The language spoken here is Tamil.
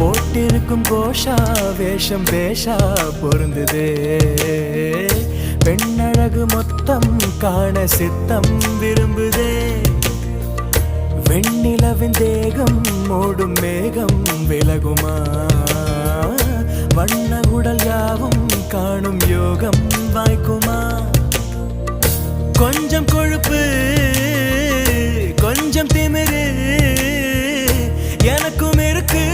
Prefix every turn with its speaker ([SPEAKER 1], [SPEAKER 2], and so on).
[SPEAKER 1] போட்டிருக்கும் கோஷா வேஷம் பேஷா பொருந்துதே பெண்ணழகு மொத்தம் காண சித்தம் விரும்புதே வெண்ணிலவின் தேகம் மூடும் மேகம் விலகுமா வண்ண உடல் யாவும் காணும் யோகம் வாய்க்குமா கொஞ்சம் கொழுப்பு கொஞ்சம் திமிரு எனக்கும் இருக்கு